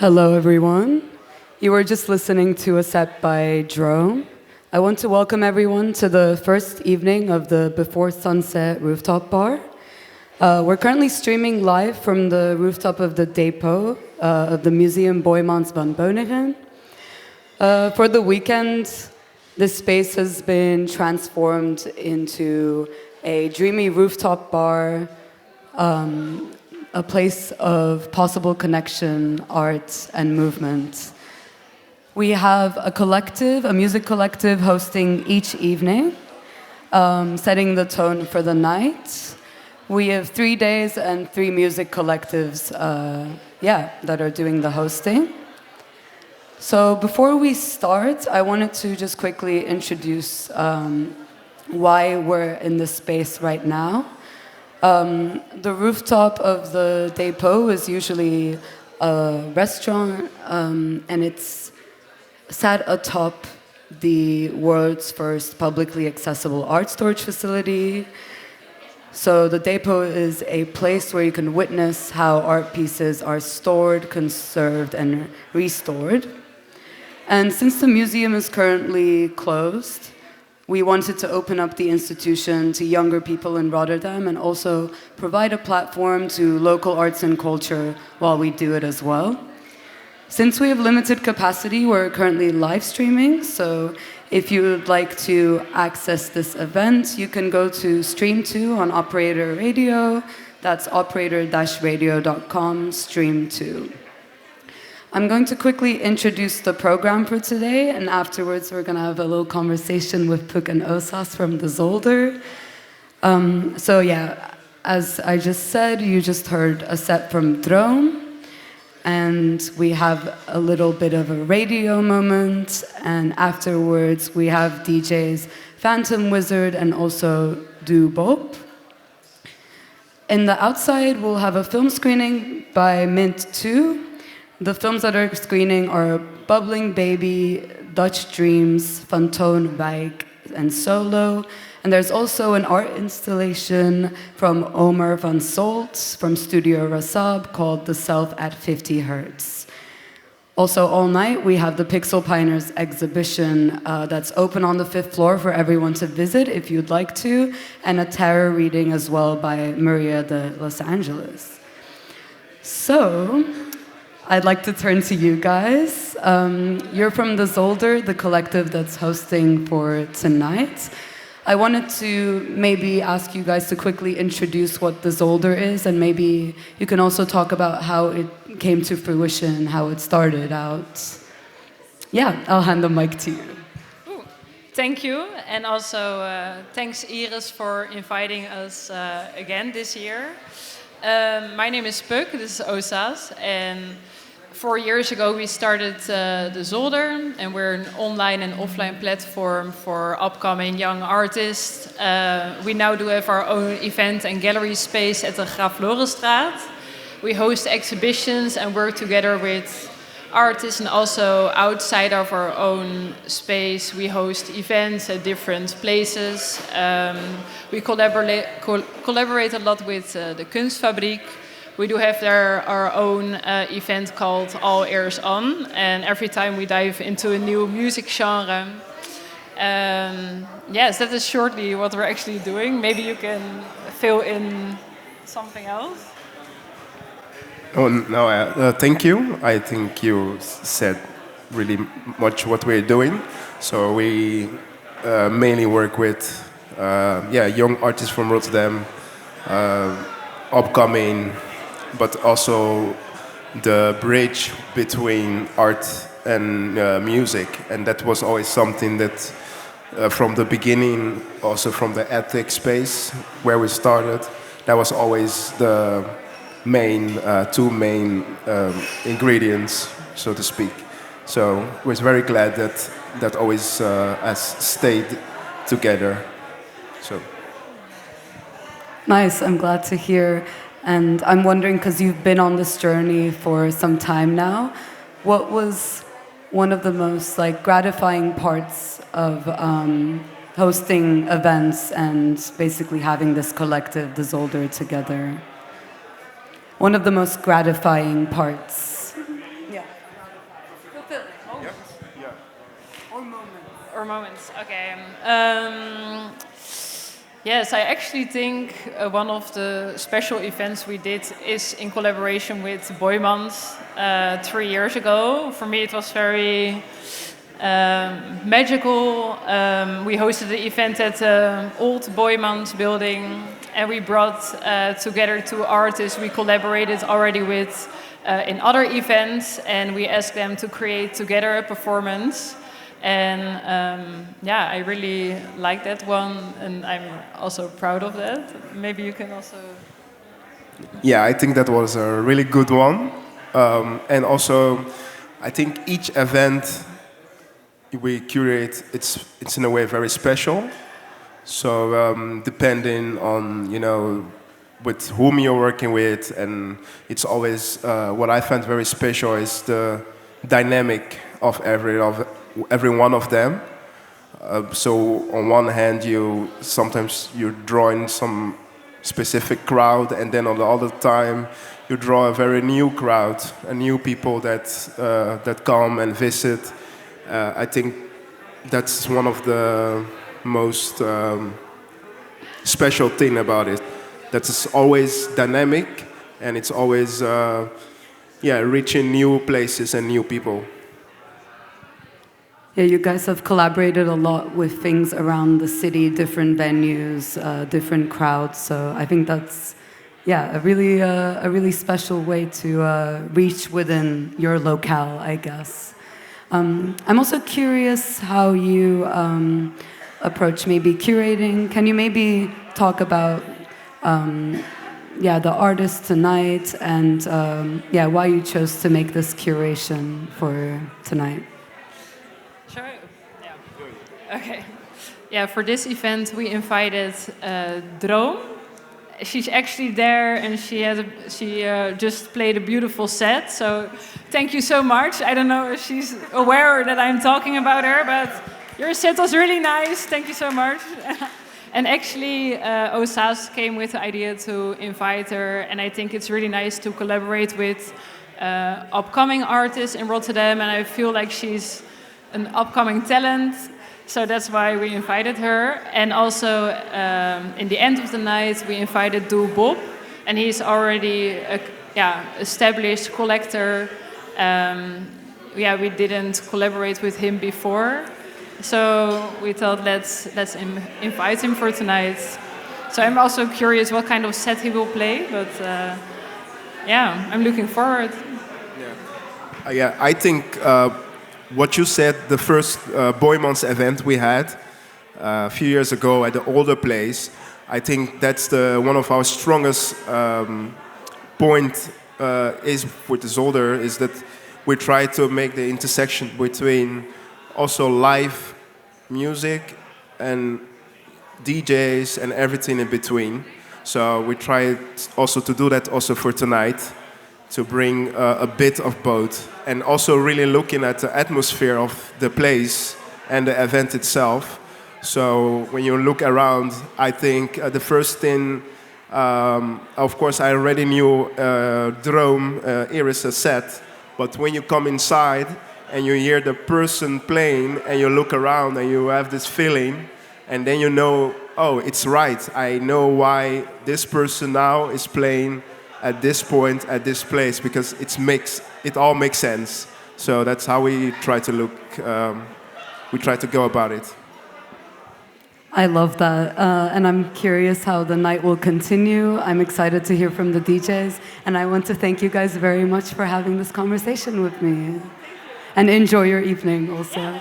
Hello, everyone. You were just listening to a set by Drone. I want to welcome everyone to the first evening of the Before Sunset Rooftop Bar. We're currently streaming live from the rooftop of the depot of the Museum Boijmans van Beuningen. For the weekend, this space has been transformed into a dreamy rooftop bar, a place of possible connection, art, and movement. We have a music collective hosting each evening, setting the tone for the night. We have 3 days and 3 music collectives that are doing the hosting. So before we start, I wanted to just quickly introduce why we're in this space right now. The rooftop of the depot is usually a restaurant, and it's sat atop the world's first publicly accessible art storage facility. So the depot is a place where you can witness how art pieces are stored, conserved, and restored. And since the museum is currently closed, we wanted to open up the institution to younger people in Rotterdam and also provide a platform to local arts and culture while we do it as well. Since we have limited capacity, we're currently live streaming, so if you would like to access this event, you can go to Stream 2 on Operator Radio. That's operator-radio.com, Stream 2. I'm going to quickly introduce the program for today, and afterwards we're going to have a little conversation with Puk and Osas from the Zolder. As I just said, you just heard a set from Drone, and we have a little bit of a radio moment, and afterwards we have DJs Phantom Wizard and also Do Bob. In the outside, we'll have a film screening by Mint 2. The films that are screening are Bubbling Baby, Dutch Dreams, Fantoon Wijk, and Solo. And there's also an art installation from Omer van Solt from Studio Rasab called The Self at 50 Hertz. Also all night, we have the Pixel Pioneers exhibition that's open on the 5th floor for everyone to visit if you'd like to, and a tarot reading as well by Maria de Los Angeles. So I'd like to turn to you guys. You're from the Zolder, the collective that's hosting for tonight. I wanted to maybe ask you guys to quickly introduce what the Zolder is, and maybe you can also talk about how it came to fruition, how it started out. Yeah, I'll hand the mic to you. Ooh, thank you, and also thanks Iris for inviting us again this year. My name is Puk, this is Osas, and 4 years ago we started the Zolder, and we're an online and offline platform for upcoming young artists. We now do have our own event and gallery space at the Graaf Lorenstraat. We host exhibitions and work together with artists, and also outside of our own space we host events at different places. We collaborate a lot with the Kunstfabriek. We do have there our own event called All Ears On, and every time we dive into a new music genre. Yes, that is shortly what we're actually doing. Maybe you can fill in something else. Oh, no, thank you. I think you said really much what we're doing. So we mainly work with young artists from Rotterdam, upcoming, but also the bridge between art and music. And that was always something that from the beginning, also from the ethic space where we started, that was always the two main ingredients, so to speak. So we're very glad that always has stayed together. So Nice, I'm glad to hear. And I'm wondering, because you've been on this journey for some time now, what was one of the most gratifying parts of hosting events and basically having this collective, the Zolder, together? One of the most gratifying parts. Yeah. Or moments. Okay. Yes, I actually think one of the special events we did is in collaboration with Boymans 3 years ago. For me, it was very magical. We hosted the event at the old Boymans building, and we brought together two artists we collaborated already with in other events, and we asked them to create together a performance. And yeah, I really like that one, and I'm also proud of that. Maybe you can also... Yeah, I think that was a really good one. And also, I think each event we curate, it's in a way very special. So depending on, with whom you're working with, and it's always, what I find very special is the dynamic of every one of them. So on one hand, sometimes you're drawing some specific crowd, and then on the other time, you draw a very new crowd, a new people that come and visit. I think that's one of the most special thing about it. That it's always dynamic, and it's always reaching new places and new people. Yeah, you guys have collaborated a lot with things around the city, different venues, different crowds. So I think that's, a really special way to reach within your locale, I guess. I'm also curious how you approach maybe curating. Can you maybe talk about the artist tonight and why you chose to make this curation for tonight? Sure. Yeah. Okay. Yeah, for this event we invited Droom. She's actually there, and she just played a beautiful set. So thank you so much. I don't know if she's aware that I'm talking about her, but your set was really nice. Thank you so much. And actually, Osas came with the idea to invite her, and I think it's really nice to collaborate with upcoming artists in Rotterdam, and I feel like she's an upcoming talent, so that's why we invited her. And also, in the end of the night, we invited Doe Bob, and he's already a established collector. We didn't collaborate with him before, so we thought let's invite him for tonight. So I'm also curious what kind of set he will play, but I'm looking forward. I think what you said, the first Boymans event we had a few years ago at the older place, I think that's one of our strongest point is with the Zolder, is that we try to make the intersection between also live music and DJs and everything in between. So we try also to do that also for tonight, to bring a bit of both, and also really looking at the atmosphere of the place and the event itself. So when you look around, I think the first thing, of course, I already knew Droom, Iris' set, but when you come inside and you hear the person playing and you look around and you have this feeling, and then you know, oh, it's right. I know why this person now is playing at this point, at this place, because it all makes sense. So that's how we try to look, we try to go about it. I love that, and I'm curious how the night will continue. I'm excited to hear from the DJs, and I want to thank you guys very much for having this conversation with me. And enjoy your evening also.